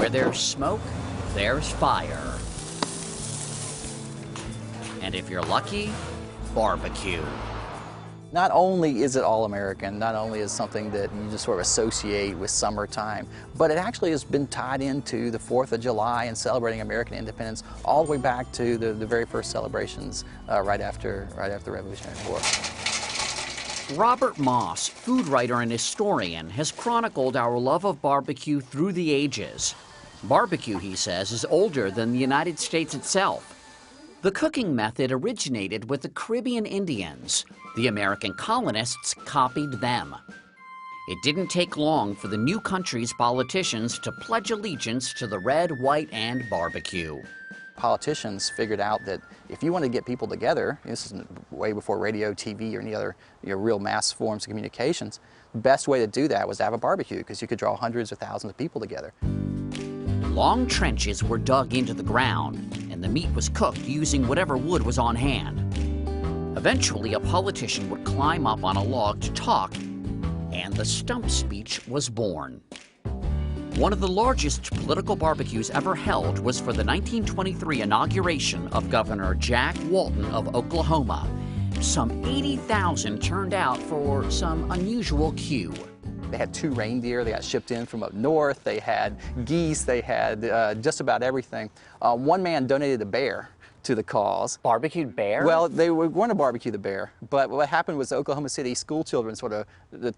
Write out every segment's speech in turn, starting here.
Where there's smoke, there's fire. And if you're lucky, barbecue. Not only is it all-American, not only is something that you just sort of associate with summertime, but it actually has been tied into the 4th of July and celebrating American independence all the way back to the very first celebrations right after the Revolutionary War. Robert Moss, food writer and historian, has chronicled our love of barbecue through the ages. Barbecue, he says, is older than the United States itself. The cooking method originated with the Caribbean Indians. The American colonists copied them. It didn't take long for the new country's politicians to pledge allegiance to the red, white, and barbecue. Politicians figured out that if you want to get people together, this is way before radio, TV, or any other real mass forms of communications, the best way to do that was to have a barbecue because you could draw hundreds of thousands of people together. Long trenches were dug into the ground, and the meat was cooked using whatever wood was on hand. Eventually, a politician would climb up on a log to talk, and the stump speech was born. One of the largest political barbecues ever held was for the 1923 inauguration of Governor Jack Walton of Oklahoma. Some 80,000 turned out for some unusual cue. They had 2 reindeer, they got shipped in from up north, they had geese, they had just about everything. One man donated a bear to the cause. Barbecued bear? Well, they were going to barbecue the bear, but what happened was the Oklahoma City school children sort of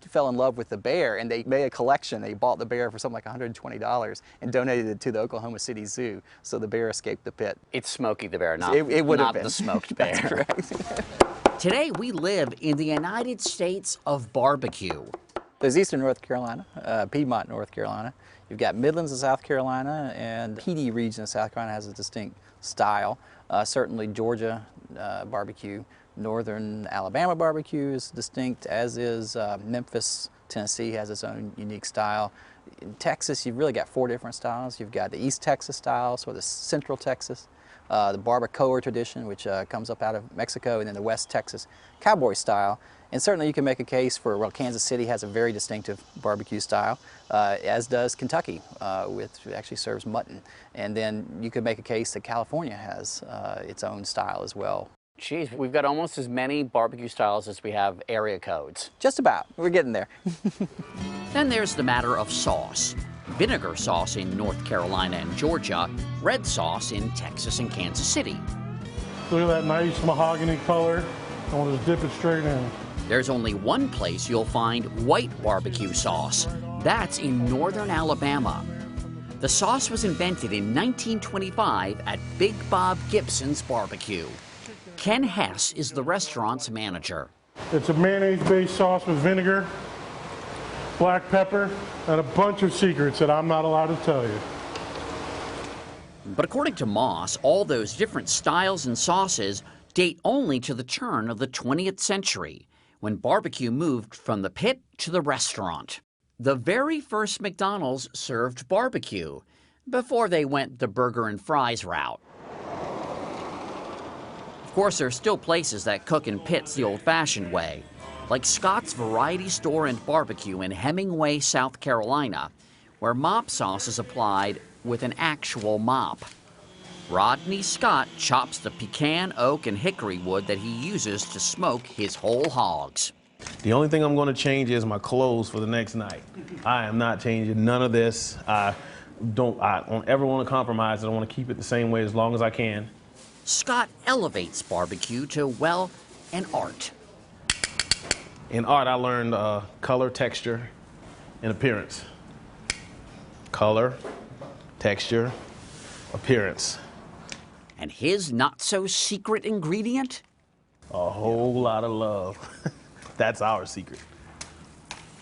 fell in love with the bear, and they made a collection. They bought the bear for something like $120 and donated it to the Oklahoma City Zoo, so the bear escaped the pit. It's Smokey the bear, not, it would not have been. the smoked bear. That's correct. Today, we live in the United States of barbecue. There's eastern North Carolina, Piedmont, North Carolina. You've got Midlands of South Carolina, and the PD region of South Carolina has a distinct style. Certainly Georgia barbecue, northern Alabama barbecue is distinct, as is Memphis, Tennessee has its own unique style. In Texas, you've really got 4 different styles. You've got the East Texas style, so the Central Texas, the barbacoa tradition, which comes up out of Mexico, and then the West Texas cowboy style. And certainly you can make a case for, well, Kansas City has a very distinctive barbecue style, as does Kentucky, which actually serves mutton. And then you could make a case that California has its own style as well. Geez, we've got almost as many barbecue styles as we have area codes. Just about. We're getting there. Then there's the matter of sauce. Vinegar sauce in North Carolina and Georgia, red sauce in Texas and Kansas City. Look at that nice mahogany color. I want to just dip it straight in. There's only one place you'll find white barbecue sauce. That's in northern Alabama. The sauce was invented in 1925 at Big Bob Gibson's Barbecue. Ken Hess is the restaurant's manager. It's a mayonnaise-based sauce with vinegar, black pepper, and a bunch of secrets that I'm not allowed to tell you. But according to Moss, all those different styles and sauces date only to the turn of the 20th century, when barbecue moved from the pit to the restaurant. The very first McDonald's served barbecue before they went the burger and fries route. Of course, there are still places that cook in pits the old-fashioned way, like Scott's Variety Store and Barbecue in Hemingway, South Carolina, where mop sauce is applied with an actual mop. Rodney Scott chops the pecan, oak, and hickory wood that he uses to smoke his whole hogs. The only thing I'm going to change is my clothes for the next night. I am not changing none of this. I don't ever want to compromise it. I want to keep it the same way as long as I can. Scott elevates barbecue to, well, an art. In art, I learned color, texture, and appearance. Color, texture, appearance. And his not-so-secret ingredient? A whole lot of love. That's our secret.